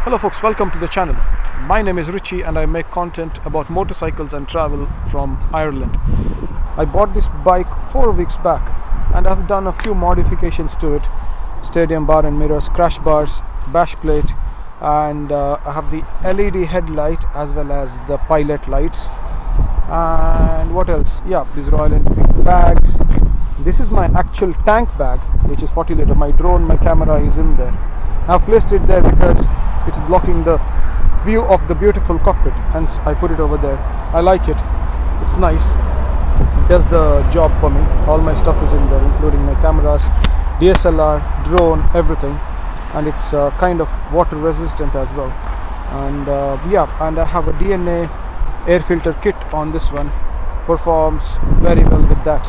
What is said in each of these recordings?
Hello folks, welcome to the channel. My name is Ruchi and I make content about motorcycles and travel from Ireland. I bought this bike 4 weeks back and I've done a few modifications to it. Stadium bar and mirrors, crash bars, bash plate, and I have the LED headlight as well as the pilot lights. And what else? Yeah, these Royal Enfield bags. This is my actual tank bag, which is 40 litre. My drone, my camera is in there. I've placed it there because it's blocking the view of the beautiful cockpit, hence I put it over there. I like it, it's nice, it does the job for me. All my stuff is in there, including my cameras, DSLR, drone, everything, and it's kind of water resistant as well. And and I have a DNA air filter kit on this one, performs very well with that.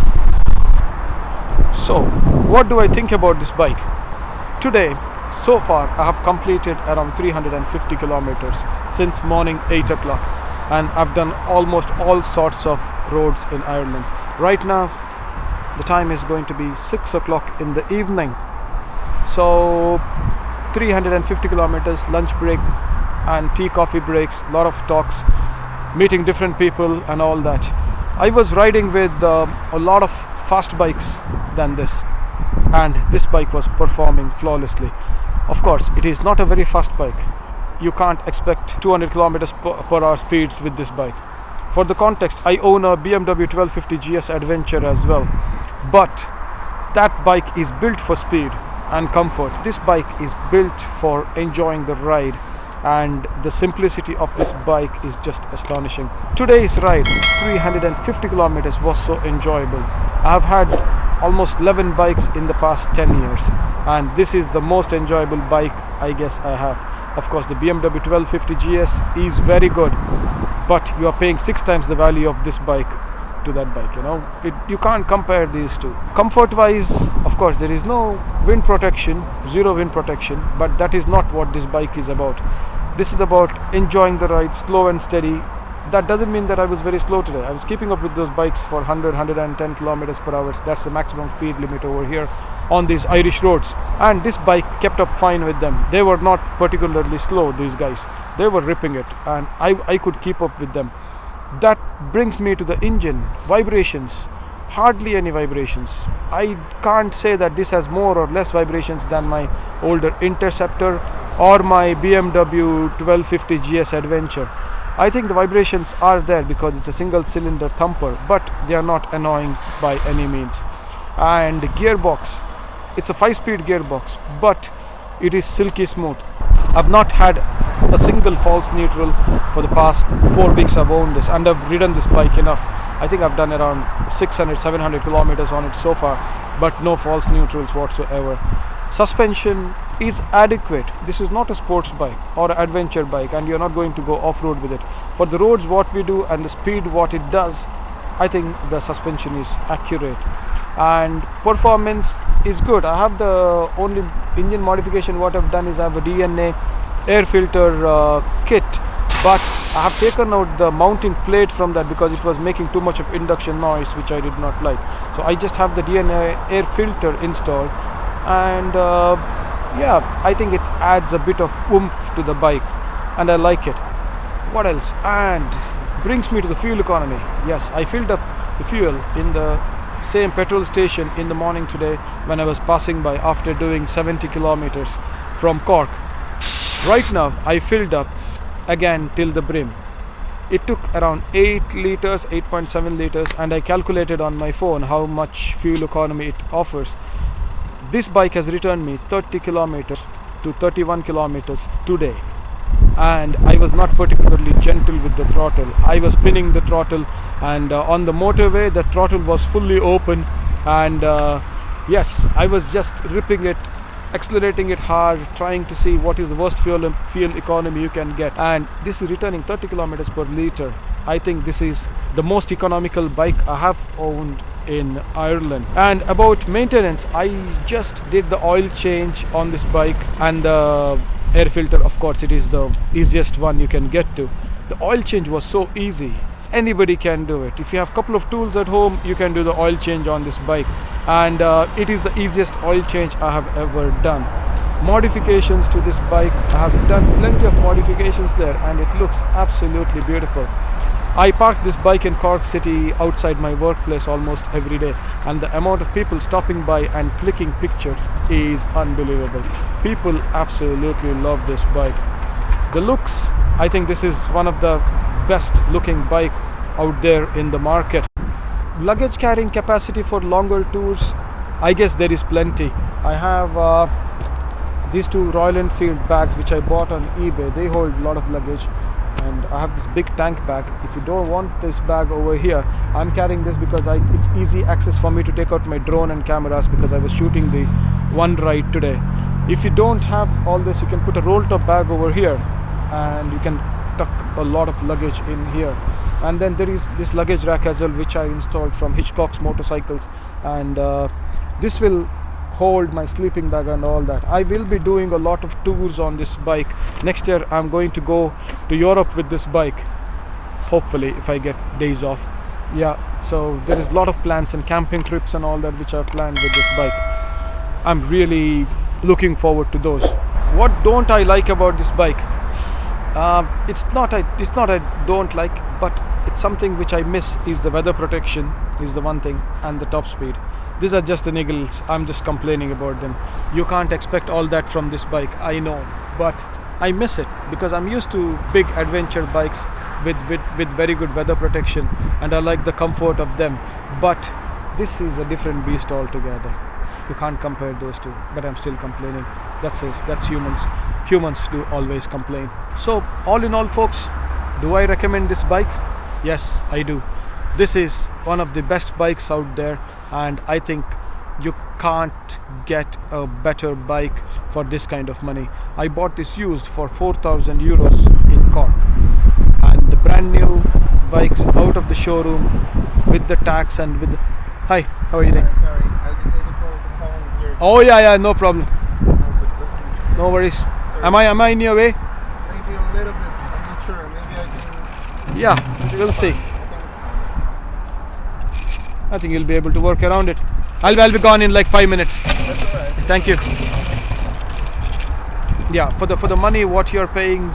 So what do I think about this bike? Today, so far I have completed around 350 kilometers since morning 8 o'clock, and I've done almost all sorts of roads in Ireland. Right now the time is going to be 6 o'clock in the evening, so 350 kilometers, lunch break and tea coffee breaks, lot of talks, meeting different people and all that. I was riding with a lot of fast bikes than this, and this bike was performing flawlessly. Of course, it is not a very fast bike. You can't expect 200 kilometers per hour speeds with this bike. For the context, I own a BMW 1250 GS Adventure as well, but that bike is built for speed and comfort. This bike is built for enjoying the ride, and the simplicity of this bike is just astonishing. Today's ride, 350 kilometers, was so enjoyable. I have had almost 11 bikes in the past 10 years, and this is the most enjoyable bike I guess I have. Of course, the BMW 1250 GS is very good, but you are paying 6 times the value of this bike to that bike. You can't compare these two. Comfort wise, of course, there is no wind protection, zero wind protection, but that is not what this bike is about. This is about enjoying the ride, slow and steady. That doesn't mean that I was very slow today. I was keeping up with those bikes for 110 kilometers per hour. That's the maximum speed limit over here on these Irish roads. And this bike kept up fine with them. They were not particularly slow, these guys. They were ripping it, and I could keep up with them. That brings me to the engine. Vibrations. Hardly any vibrations. I can't say that this has more or less vibrations than my older Interceptor or my BMW 1250 GS Adventure. I think the vibrations are there because it's a single cylinder thumper, but they are not annoying by any means. And gearbox, it's a 5-speed gearbox, but it is silky smooth. I've not had a single false neutral for the past 4 weeks I've owned this, and I've ridden this bike enough. I think I've done around 600-700 kilometers on it so far, but no false neutrals whatsoever. Suspension is adequate. This is not a sports bike or an adventure bike, and you're not going to go off-road with it. For the roads what we do and the speed what it does, I think the suspension is accurate and performance is good. I have the only engine modification what I've done is I have a DNA air filter kit, but I have taken out the mounting plate from that because it was making too much of induction noise, which I did not like. So I just have the DNA air filter installed, and I think it adds a bit of oomph to the bike and I like it. What else? And brings me to the fuel economy. Yes, I filled up the fuel in the same petrol station in the morning today when I was passing by after doing 70 kilometers from Cork. Right now I filled up again till the brim. It took around 8 liters, 8.7 liters, and I calculated on my phone how much fuel economy it offers. This bike has returned me 30 kilometers to 31 kilometers today, and I was not particularly gentle with the throttle. I was spinning the throttle, and on the motorway the throttle was fully open, and yes, I was just ripping it, accelerating it hard, trying to see what is the worst fuel economy you can get, and this is returning 30 kilometers per liter. I think this is the most economical bike I have owned in Ireland. And about maintenance, I just did the oil change on this bike, and the air filter, of course, it is the easiest one you can get to. The oil change was so easy. Anybody can do it. If you have a couple of tools at home, you can do the oil change on this bike, and it is the easiest oil change I have ever done. modifications to this bike. I have done plenty of modifications there and it looks absolutely beautiful. I park this bike in Cork City outside my workplace almost every day, and the amount of people stopping by and clicking pictures is unbelievable. People absolutely love this bike. The looks, I think this is one of the best looking bike out there in the market. Luggage carrying capacity for longer tours, I guess there is plenty. I have these two Royal Enfield bags which I bought on eBay. They hold a lot of luggage, and I have this big tank bag. If you don't want this bag over here, I'm carrying this because it's easy access for me to take out my drone and cameras, because I was shooting the one ride today. If you don't have all this, you can put a roll top bag over here and you can tuck a lot of luggage in here. And then there is this luggage rack as well, which I installed from Hitchcock's Motorcycles, and this will hold my sleeping bag and all that. I will be doing a lot of tours on this bike. Next year I'm going to go to Europe with this bike, hopefully, if I get days off. Yeah, so there is a lot of plans and camping trips and all that which I've planned with this bike. I'm really looking forward to those. What don't I like about this bike? It's not I don't like, but it's something which I miss. Is the weather protection is the one thing, and the top speed. These are just the niggles. I'm just complaining about them. You can't expect all that from this bike, I know, but I miss it because I'm used to big adventure bikes with very good weather protection, and I like the comfort of them. But this is a different beast altogether. You can't compare those two, but I'm still complaining. That's humans. Humans do always complain. So all in all, folks, do I recommend this bike? Yes, I do. This is one of the best bikes out there, and I think you can't get a better bike for this kind of money. I bought this used for 4,000 euros in Cork, and the brand new bikes out of the showroom with the tax and with the... Hi, how are you doing? Sorry, I just need to call the phone here. Oh yeah, no problem. No worries. Sorry. Am I in your way? Maybe a little bit. I'm not sure. Maybe I can. Yeah, we'll see. I think it's fine. I think you'll be able to work around it. I'll be gone in like 5 minutes. That's alright. Thank you. Yeah, for the money what you're paying,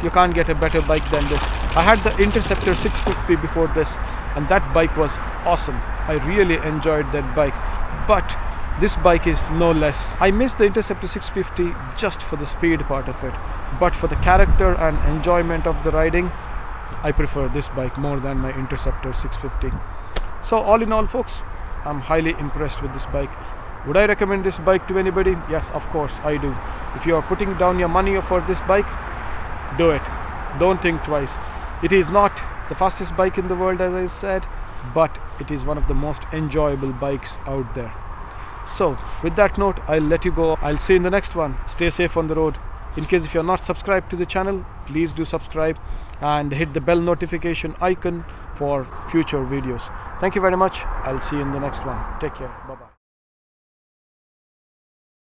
you can't get a better bike than this. I had the Interceptor 650 before this, and that bike was awesome. I really enjoyed that bike, but this bike is no less. I miss the Interceptor 650 just for the speed part of it, but for the character and enjoyment of the riding, I prefer this bike more than my Interceptor 650. So all in all, folks, I'm highly impressed with this bike. Would I recommend this bike to anybody? Yes, of course I do. If you are putting down your money for this bike, do it. Don't think twice. It is not the fastest bike in the world, as I said, but it is one of the most enjoyable bikes out there. So with that note, I'll let you go. I'll see you in the next one. Stay safe on the road. In case if you're not subscribed to the channel, please do subscribe and hit the bell notification icon for future videos. Thank you very much. I'll see you in the next one. Take care. Bye bye.